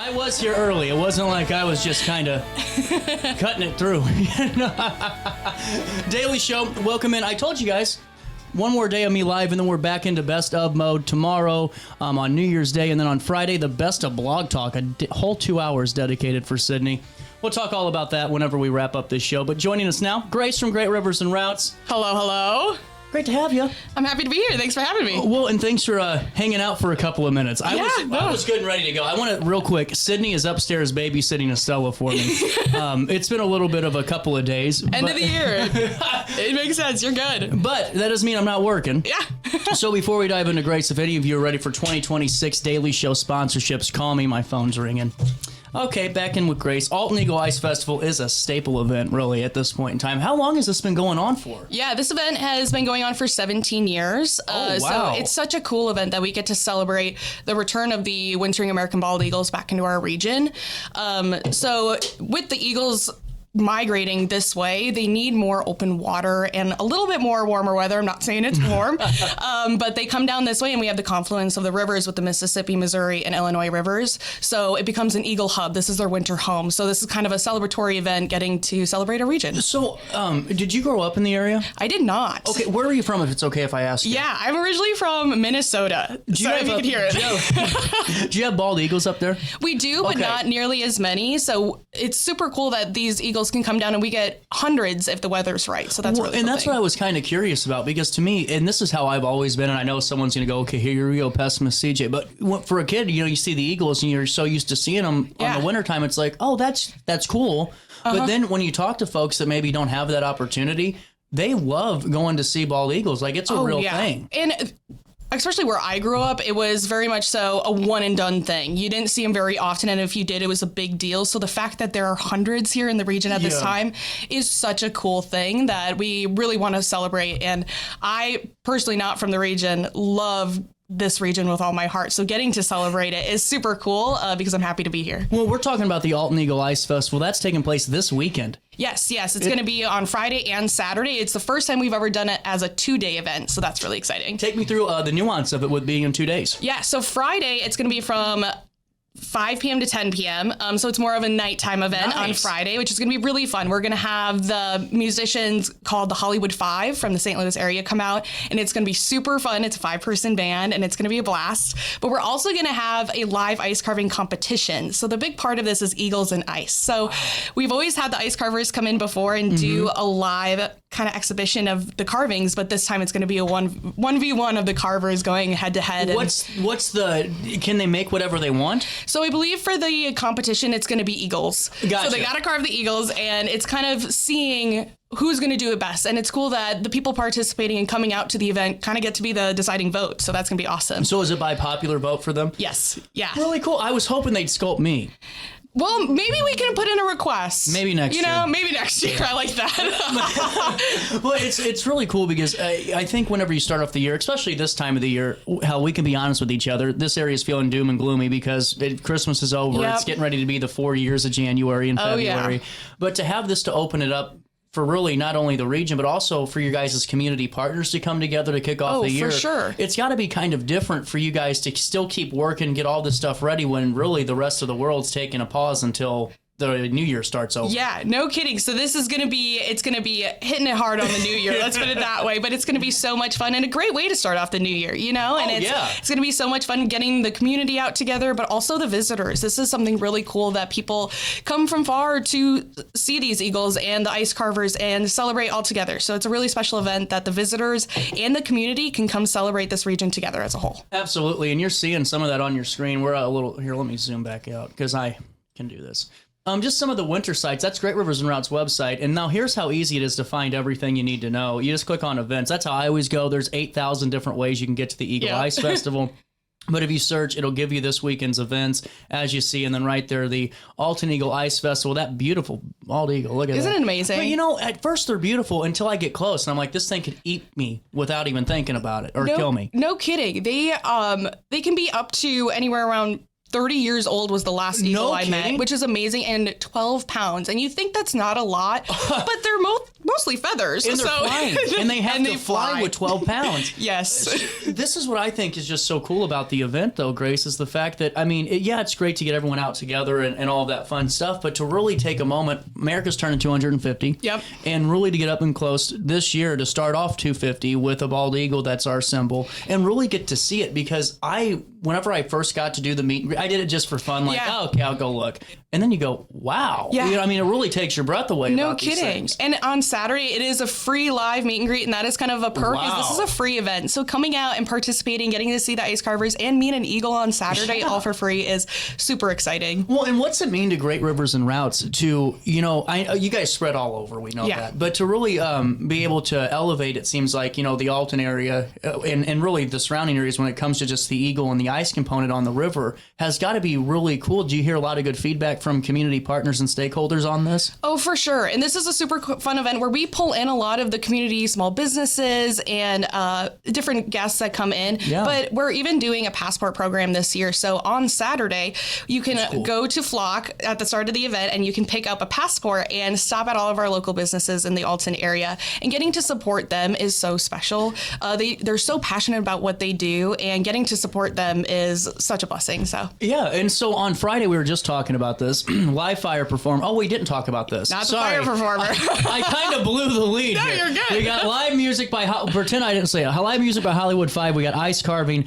I was here early. It wasn't like I was just kind of cutting it through. Daily show, welcome in. I told you guys, one more day of me live, and then we're back into best of mode tomorrow on New Year's Day, and then on Friday, the best of blog talk, a whole 2 hours dedicated for Sydney. We'll talk all about that whenever we wrap up this show. But joining us now, Grace from Great Rivers and Routes. Hello, hello. Great to have you. I'm happy to be here. Thanks for having me. Well, and thanks for hanging out for a couple of minutes. I was good and ready to go. I want to, real quick, Sydney is upstairs babysitting Estella for me. It's been a little bit of a couple of days. End of the year. It makes sense. You're good. But that doesn't mean I'm not working. Yeah. So before we dive into Grace, if any of you are ready for 2026 Daily Show sponsorships, call me. My phone's ringing. Okay, back in with Grace. Alton Eagle Ice Festival is a staple event, really, at this point in time. How long has this been going on for? Yeah, this event has been going on for 17 years. Wow. So it's such a cool event that we get to celebrate the return of the wintering American bald eagles back into our region. So with the eagles migrating this way, they need more open water and a little bit more warmer weather. I'm not saying it's warm, but they come down this way, and we have the confluence of the rivers with the Mississippi, Missouri, and Illinois rivers. So it becomes an eagle hub. This is their winter home. So this is kind of a celebratory event getting to celebrate a region. So did you grow up in the area? I did not. Okay, where are you from, if it's okay if I ask you? Yeah, I'm originally from Minnesota. Sorry if you could hear it. Do you have bald eagles up there? We do, but not nearly as many. So it's super cool that these eagles can come down, and we get hundreds if the weather's right. So that's really cool. And that's what I was kind of curious about, because to me, and this is how I've always been, and I know someone's going to go, okay, here we go, pessimist CJ, but for a kid, you see the eagles and you're so used to seeing them on the wintertime, it's like, oh, that's cool. But then when you talk to folks that maybe don't have that opportunity, they love going to see bald eagles. Like, it's a real thing. And especially where I grew up, it was very much so a one and done thing. You didn't see them very often, and if you did, it was a big deal. So the fact that there are hundreds here in the region at this time is such a cool thing that we really want to celebrate. And I personally, not from the region, love this region with all my heart. So getting to celebrate it is super cool because I'm happy to be here. Well, we're talking about the Alton Eagle Ice Festival. That's taking place this weekend. Yes. It's going to be on Friday and Saturday. It's the first time we've ever done it as a 2-day event. So that's really exciting. Take me through the nuance of it with being in 2 days. Yeah. So Friday, it's going to be from 5 p.m. to 10 p.m. So it's more of a nighttime event on Friday, which is going to be really fun. We're going to have the musicians called the Hollywood Five from the St. Louis area come out, and it's going to be super fun. It's a 5-person band, and it's going to be a blast. But we're also going to have a live ice carving competition. So the big part of this is eagles and ice. So we've always had the ice carvers come in before and do a live kind of exhibition of the carvings, but this time it's going to be a 1v1 of the carvers going head to head. Can they make whatever they want? So I believe for the competition, it's going to be eagles. Gotcha. So they got to carve the eagles, and it's kind of seeing who's going to do it best. And it's cool that the people participating and coming out to the event kind of get to be the deciding vote. So that's going to be awesome. So is it by popular vote for them? Yes. Yeah. Really cool. I was hoping they'd sculpt me. Well, maybe we can put in a request. Maybe next year. Maybe next year. I like that. Well, it's really cool because I think whenever you start off the year, especially this time of the year, how we can be honest with each other, this area is feeling doom and gloomy because Christmas is over. Yep. It's getting ready to be the 4 years of January and February. Yeah. But to have this to open it up for really not only the region, but also for your guys' community partners to come together to kick off the year. For sure. It's got to be kind of different for you guys to still keep working, get all this stuff ready when really the rest of the world's taking a pause until the new year starts over. Yeah, no kidding. So this is going to be hitting it hard on the new year. Let's put it that way. But it's going to be so much fun and a great way to start off the new year, And it's going to be so much fun getting the community out together, but also the visitors. This is something really cool that people come from far to see these eagles and the ice carvers and celebrate all together. So it's a really special event that the visitors and the community can come celebrate this region together as a whole. Absolutely. And you're seeing some of that on your screen. We're here, let me zoom back out because I can do this. Just some of the winter sites. That's Great Rivers and Routes website. And now here's how easy it is to find everything you need to know. You just click on events. That's how I always go. There's 8,000 different ways you can get to the Eagle Ice Festival. But if you search, it'll give you this weekend's events, as you see. And then right there, the Alton Eagle Ice Festival, that beautiful bald eagle. Look at that. Isn't it amazing? But at first they're beautiful until I get close. And I'm like, this thing could eat me without even thinking about it or kill me. No kidding. They can be up to anywhere around 30 years old was the last eagle I met, which is amazing, and 12 pounds. And you think that's not a lot, but they're mostly feathers. And they're flying. And they have to fly with 12 pounds. Yes. This is what I think is just so cool about the event, though, Grace, is the fact that, I mean, it's great to get everyone out together and all of that fun stuff, but to really take a moment, America's turning 250. Yep. And really to get up and close this year to start off 250 with a bald eagle, that's our symbol, and really get to see it, because whenever I first got to do the meet and greet, I did it just for fun, like, oh, okay, I'll go look. And then you go, wow. Yeah. You know, I mean, it really takes your breath away. No about these kidding. things. And on Saturday, it is a free live meet and greet, and that is kind of a perk. Wow. This is a free event. So coming out and participating, getting to see the ice carvers and meet an eagle on Saturday, all for free, is super exciting. Well, and what's it mean to Great Rivers and Routes to, you guys spread all over, we know that, but to really be able to elevate, it seems like, the Alton area and really the surrounding areas when it comes to just the eagle and the ice component on the river has got to be really cool. Do you hear a lot of good feedback from community partners and stakeholders on this? Oh, for sure. And this is a super fun event where we pull in a lot of the community, small businesses, and different guests that come in. Yeah. But we're even doing a passport program this year. So on Saturday, you can go to Flock at the start of the event and you can pick up a passport and stop at all of our local businesses in the Alton area. And getting to support them is so special. They're so passionate about what they do, and getting to support them is such a blessing. So yeah, and so on Friday we were just talking about this live fire performer. Oh, we didn't talk about this. Not the fire performer. I kind of blew the lead. No, here. you're good. We got live music by pretend I didn't say it. Live music by Hollywood 5. We got ice carving.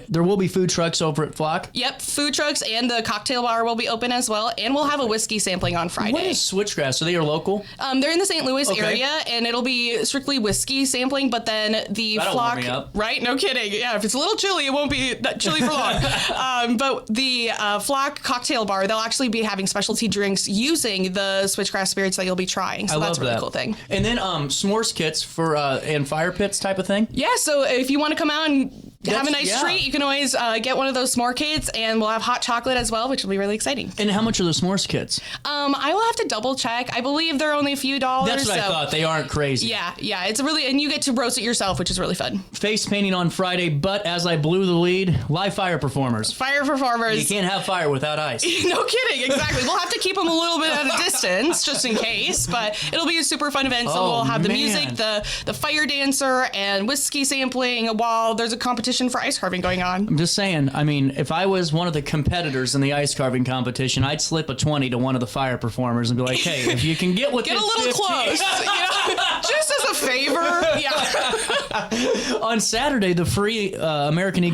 There will be food trucks over at Flock. Yep, food trucks, and the cocktail bar will be open as well, and we'll have a whiskey sampling on Friday. What is Switchgrass? Are they your local? They're in the St. Louis area, and it'll be strictly whiskey sampling, but then the That'll Flock, warm me up. right? No kidding. Yeah, if it's a little chilly, it won't be that chilly for long. But the Flock cocktail bar, they'll actually be having specialty drinks using the Switchgrass spirits that you'll be trying. So that's a really cool thing. And then s'mores kits for and fire pits type of thing. Yeah, so if you want to come out and have a nice treat, you can always get one of those s'more kits, and we'll have hot chocolate as well, which will be really exciting. And how much are the s'mores kits? I will have to double check. I believe they're only a few dollars. That's what I thought. They aren't crazy. Yeah, it's really, and you get to roast it yourself, which is really fun. Face painting on Friday, but as I blew the lead, live fire performers. Fire performers. You can't have fire without ice. No kidding, exactly. We'll have to keep them a little bit at a distance, just in case, but it'll be a super fun event. So we'll have the music, the fire dancer, and whiskey sampling while there's a competition for ice carving going on. I'm just saying, I mean, if I was one of the competitors in the ice carving competition, I'd slip a 20 to one of the fire performers and be like, hey, if you can get within Get a little 15. close. Just as a favor. Yeah. On Saturday, the free American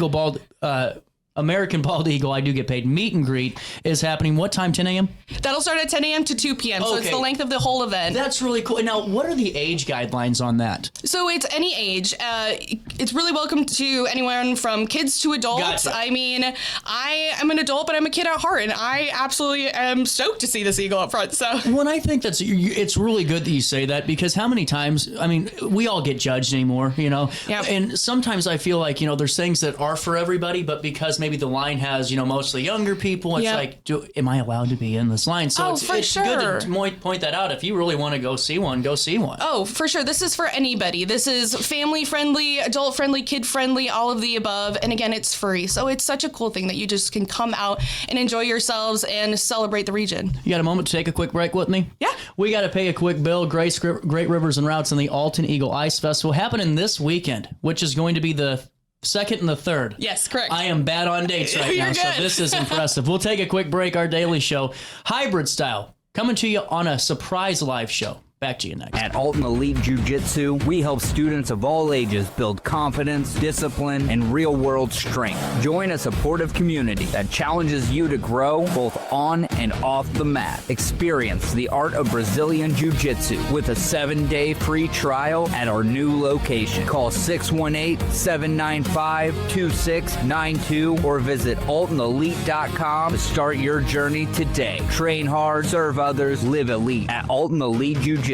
Bald Eagle, I do get paid, meet and greet is happening. What time, 10 a.m.? That'll start at 10 a.m. to 2 p.m. So it's the length of the whole event. That's really cool. Now, what are the age guidelines on that? So it's any age. It's really welcome to anyone from kids to adults. Gotcha. I mean, I am an adult, but I'm a kid at heart, and I absolutely am stoked to see this eagle up front. So well, I think it's really good that you say that, because how many times, I mean, we all get judged anymore, Yep. And sometimes I feel like, there's things that are for everybody, but because maybe the line has, mostly younger people, it's like, am I allowed to be in this line? So it's good to point that out. If you really want to go see one, go see one. Oh, for sure. This is for anybody. This is family friendly, adult friendly, kid friendly, all of the above. And again, it's free. So it's such a cool thing that you just can come out and enjoy yourselves and celebrate the region. You got a moment to take a quick break with me? Yeah. We got to pay a quick bill. Great Rivers and Routes and the Alton Eagle Ice Festival happening this weekend, which is going to be the 2nd and the 3rd. Yes, correct. I am bad on dates right now, so this is impressive. We'll take a quick break. Our daily show, hybrid style, coming to you on a surprise live show. Back to you next. At Alton Elite Jiu-Jitsu, we help students of all ages build confidence, discipline, and real-world strength. Join a supportive community that challenges you to grow both on and off the mat. Experience the art of Brazilian Jiu-Jitsu with a 7-day free trial at our new location. Call 618-795-2692 or visit AltonElite.com to start your journey today. Train hard, serve others, live elite at Alton Elite Jiu-Jitsu.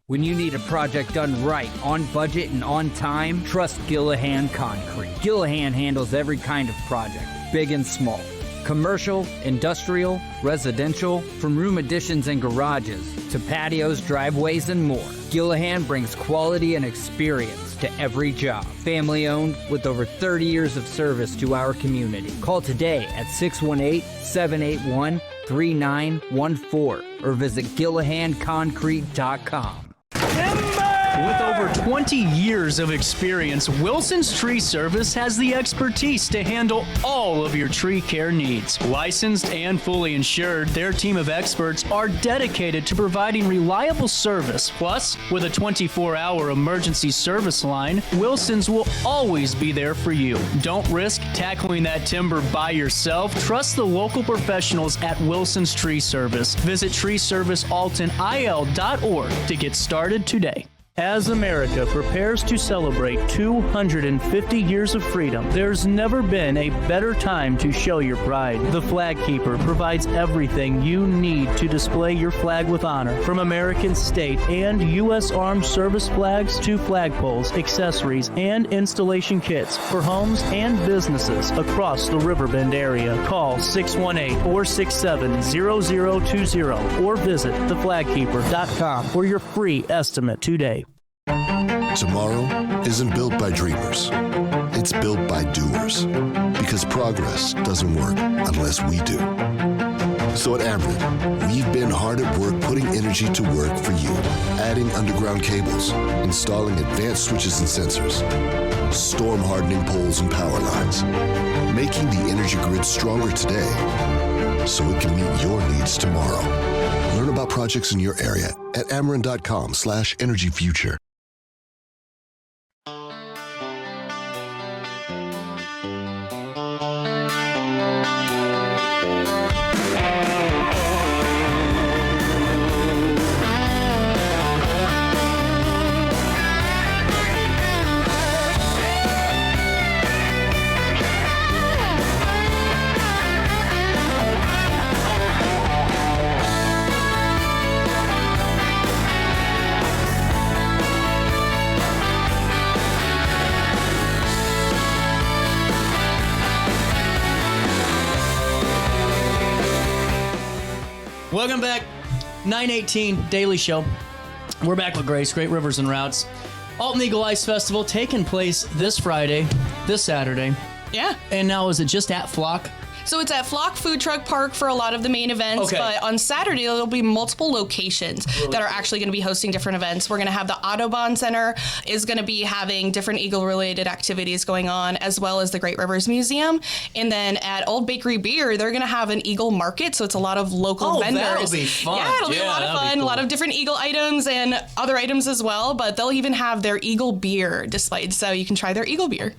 When you need a project done right, on budget and on time, trust Gillahan Concrete. Gillahan handles every kind of project, big and small. Commercial, industrial, residential, from room additions and garages to patios, driveways, and more. Gillahan brings quality and experience to every job. Family owned with over 30 years of service to our community. Call today at 618-781-3914 or visit GillahanConcrete.com. With over 20 years of experience, Wilson's Tree Service has the expertise to handle all of your tree care needs. Licensed and fully insured, their team of experts are dedicated to providing reliable service. Plus, with a 24-hour emergency service line, Wilson's will always be there for you. Don't risk tackling that timber by yourself. Trust the local professionals at Wilson's Tree Service. Visit treeservicealtonil.org to get started today. As America prepares to celebrate 250 years of freedom, there's never been a better time to show your pride. The Flag Keeper provides everything you need to display your flag with honor, from American state and U.S. Armed Service flags to flagpoles, accessories, and installation kits for homes and businesses across the Riverbend area. Call 618-467-0020 or visit theflagkeeper.com for your free estimate today. Tomorrow isn't built by dreamers. It's built by doers. Because progress doesn't work unless we do. So at Ameren, we've been hard at work putting energy to work for you. Adding underground cables, installing advanced switches and sensors, storm hardening poles and power lines, making the energy grid stronger today so it can meet your needs tomorrow. Learn about projects in your area at Ameren.com/energyfuture. Welcome back. 918 Daily Show. We're back with Grace, Great Rivers and Routes. Alton Eagle Ice Festival taking place this Friday, this Saturday. Yeah. And now is it just at Flock? So it's at Flock Food Truck Park for a lot of the main events, Okay. but on Saturday there'll be multiple locations that are actually going to be hosting different events. We're going to have the Audubon Center is going to be having different eagle-related activities going on, as well as the Great Rivers Museum. And then at Old Bakery Beer, they're going to have an eagle market, so it's a lot of local vendors. That'll be fun. Yeah, it'll be a lot of fun. Cool. A lot of different eagle items and other items as well, but they'll even have their eagle beer displayed, so you can try their eagle beer.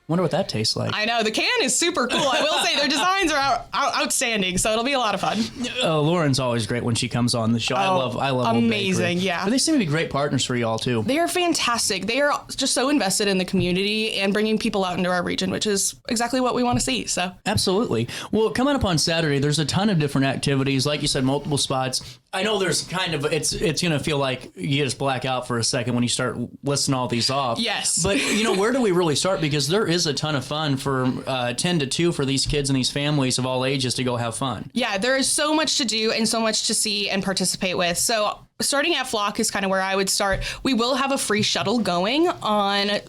Wonder what that tastes like. I know, the can is super cool. I will say their designs are outstanding, so it'll be a lot of fun. Lauren's always great when she comes on the show. I love Old amazing, Bakery. yeah. But they seem to be great partners for y'all too. They are fantastic. They are just so invested in the community and bringing people out into our region, which is exactly what we want to see. So Absolutely. Well, coming up on Saturday, there's a ton of different activities. Like you said, multiple spots. I know there's kind of, it's going to feel like you just black out for a second when you start listing all these off. Yes. But, where do we really start? Because there is a ton of fun for 10 to 2 for these kids and these families of all ages to go have fun. Yeah, there is so much to do and so much to see and participate with. So starting at Flock is kind of where I would start. We will have a free shuttle going on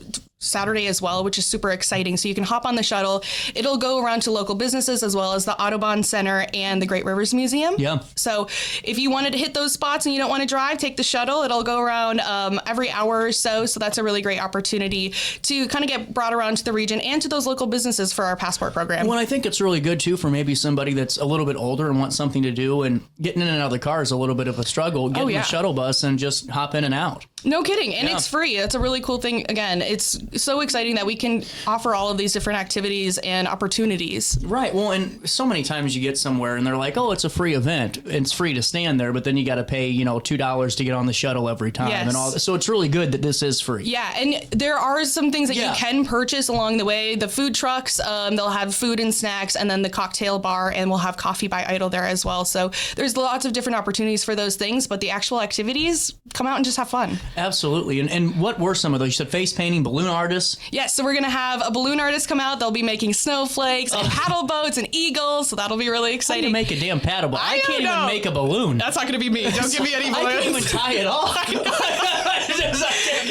Saturday as well, which is super exciting. So you can hop on the shuttle. It'll go around to local businesses as well as the Audubon Center and the Great Rivers Museum. Yeah. So if you wanted to hit those spots and you don't want to drive, take the shuttle. It'll go around every hour or so. So that's a really great opportunity to kind of get brought around to the region and to those local businesses for our passport program. Well, I think it's really good too for maybe somebody that's a little bit older and wants something to do, and getting in and out of the car is a little bit of a struggle. Get in the shuttle bus and just hop in and out. No kidding. And it's free. That's a really cool thing. Again, it's so exciting that we can offer all of these different activities and opportunities. Right. Well, and so many times you get somewhere and they're like, oh, it's a free event. It's free to stand there, but then you got to pay, $2 to get on the shuttle every time. Yes. And all. So it's really good that this is free. Yeah. And there are some things that you can purchase along the way. The food trucks, they'll have food and snacks, and then the cocktail bar, and we'll have coffee by Idle there as well. So there's lots of different opportunities for those things, but the actual activities, come out and just have fun. Absolutely. And what were some of those? You said face painting, balloon artists? Yes, so we're going to have a balloon artist come out. They'll be making snowflakes and paddle boats and eagles, so that'll be really exciting. How do you make a damn paddle boat? I can't even make a balloon. That's not going to be me. Don't give me any balloons. I can't even tie it off.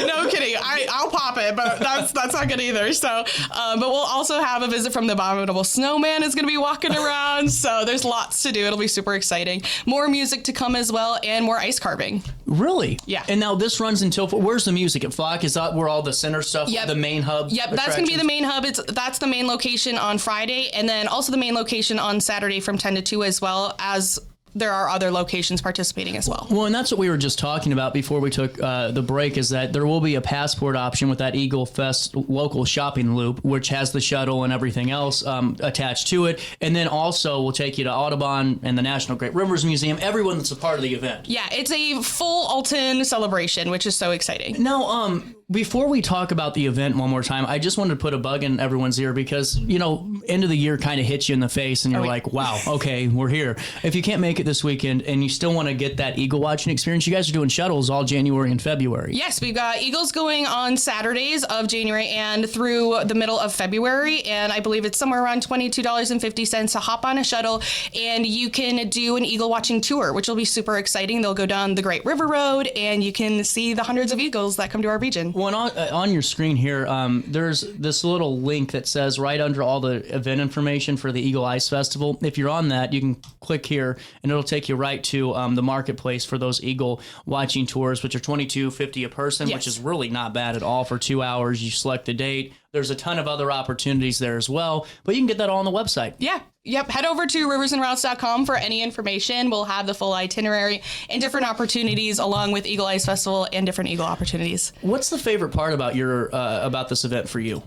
No kidding. I'll pop top it, but that's not good either. So, but we'll also have a visit from the Abominable Snowman is going to be walking around. So there's lots to do. It'll be super exciting. More music to come as well, and more ice carving. Really? Yeah. And now this runs until, where's the music at Flock? Is that where all the center stuff, the main hub? Yep, that's going to be the main hub. That's the main location on Friday, and then also the main location on Saturday from 10 to 2, as well as there are other locations participating as well. Well, and that's what we were just talking about before we took the break, is that there will be a passport option with that Eagle Fest local shopping loop, which has the shuttle and everything else attached to it. And then also we'll take you to Audubon and the National Great Rivers Museum, everyone that's a part of the event. Yeah, it's a full Alton celebration, which is so exciting. Now, before we talk about the event one more time, I just wanted to put a bug in everyone's ear because, end of the year kind of hits you in the face and you're like, wow, okay, we're here. If you can't make it this weekend and you still want to get that eagle watching experience, you guys are doing shuttles all January and February. Yes, we've got eagles going on Saturdays of January and through the middle of February. And I believe it's somewhere around $22.50 to hop on a shuttle. And you can do an eagle watching tour, which will be super exciting. They'll go down the Great River Road and you can see the hundreds of eagles that come to our region. Well, on your screen here, there's this little link that says right under all the event information for the Eagle Ice Festival. If you're on that, you can click here and it'll take you right to the marketplace for those eagle watching tours, which are $22.50 a person, which is really not bad at all for 2 hours. You select the date. There's a ton of other opportunities there as well, but you can get that all on the website. Yeah. Yep. Head over to RiverBender.com for any information. We'll have the full itinerary and different opportunities along with Eagle Ice Festival and different eagle opportunities. What's the favorite part about about this event for you?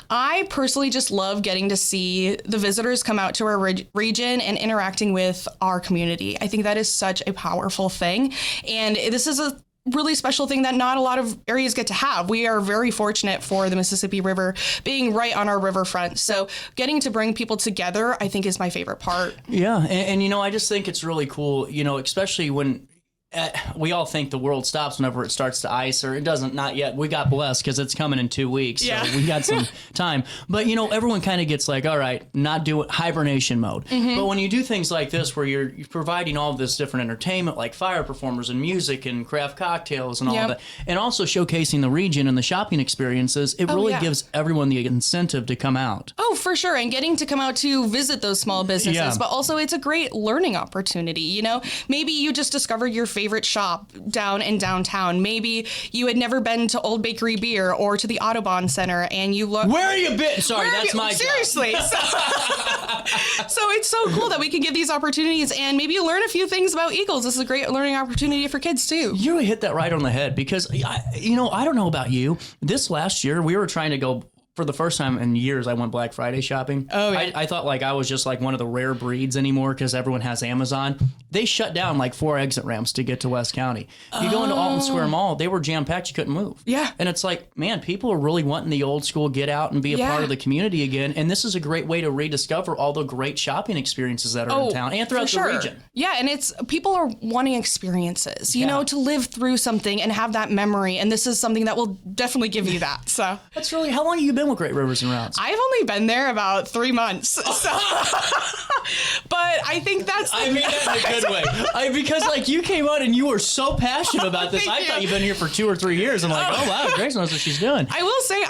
I personally just love getting to see the visitors come out to our region and interacting with our community. I think that is such a powerful thing. And this is a really special thing that not a lot of areas get to have. We are very fortunate for the Mississippi River being right on our riverfront. So getting to bring people together, I think, is my favorite part. Yeah. And I just think it's really cool, especially when we all think the world stops whenever it starts to ice, or it doesn't, not yet. We got blessed because it's coming in 2 weeks. So we got some time. But, everyone kind of gets like, all right, not do it, hibernation mode. Mm-hmm. But when you do things like this, where you're providing all of this different entertainment, like fire performers and music and craft cocktails and all of that, and also showcasing the region and the shopping experiences, it really gives everyone the incentive to come out. Oh, for sure. And getting to come out to visit those small businesses, but also it's a great learning opportunity. Maybe you just discovered your favorite shop down in downtown. Maybe you had never been to Old Bakery Beer or to the Audubon Center, and you look. Where are you been? Sorry, that's my job. Seriously. So it's so cool that we can give these opportunities, and maybe you learn a few things about eagles. This is a great learning opportunity for kids too. You really hit that right on the head, because I don't know about you. This last year, we were trying to go. For the first time in years, I went Black Friday shopping. Oh, yeah. I thought I was just one of the rare breeds anymore because everyone has Amazon. They shut down 4 exit ramps to get to West County. You go into Alton Square Mall, they were jam-packed, you couldn't move. Yeah. And it's man, people are really wanting the old school get out and be a part of the community again. And this is a great way to rediscover all the great shopping experiences that are in town and throughout the region. Yeah, and people are wanting experiences, to live through something and have that memory. And this is something that will definitely give you that. So that's really, how long have you been with Great Rivers and Routes? I've only been there about 3 months. So, but I think that's. I mean that in a good way. Because you came out and you were so passionate about this. I thought you've been here for 2 or 3 years. I'm like, oh wow, Grace knows what she's doing. I will say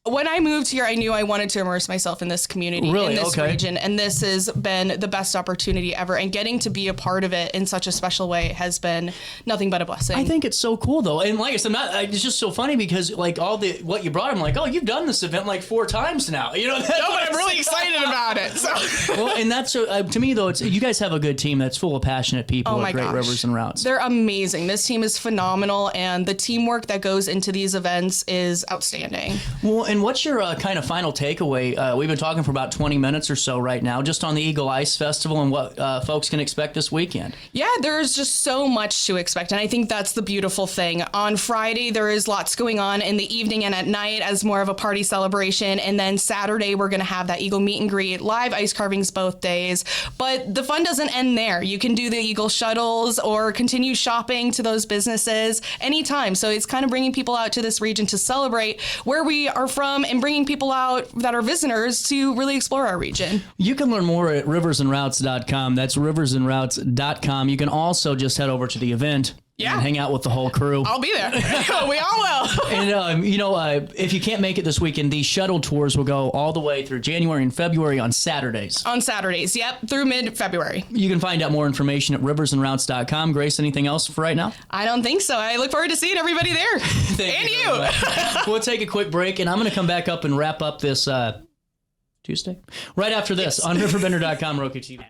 when I moved here, I knew I wanted to immerse myself in this community, in this region, and this has been the best opportunity ever. And getting to be a part of it in such a special way has been nothing but a blessing. I think it's so cool, though. And like I said, it's just so funny because what you brought, I'm like, oh, you've done this event 4 times now. No, but I'm really excited about it. So. Well, and that's to me though, you guys have a good team that's full of passionate people at Great Rivers and Routes. They're amazing. This team is phenomenal, and the teamwork that goes into these events is outstanding. Well, and what's your kind of final takeaway? We've been talking for about 20 minutes or so right now, just on the Eagle Ice Festival and what folks can expect this weekend. Yeah, there's just so much to expect, and I think that's the beautiful thing. On Friday, there is lots going on in the evening and at night as more of a party celebration, and then Saturday, we're going to have that Eagle meet and greet, live ice carvings both days, but the fun doesn't end there. You can do the Eagle shuttles or continue shopping to those businesses anytime, so it's kind of bringing people out to this region to celebrate where we are from and bringing people out that are visitors to really explore our region. You can learn more at RiverBender.com. That's RiverBender.com. You can also just head over to the event Yeah. And hang out with the whole crew. I'll be there. We all will. And, if you can't make it this weekend, these shuttle tours will go all the way through January and February on Saturdays. On Saturdays, yep, through mid-February. You can find out more information at RiverBender.com. Grace, anything else for right now? I don't think so. I look forward to seeing everybody there. And you. We'll take a quick break, and I'm going to come back up and wrap up this Tuesday right after this on RiverBender.com Roku TV.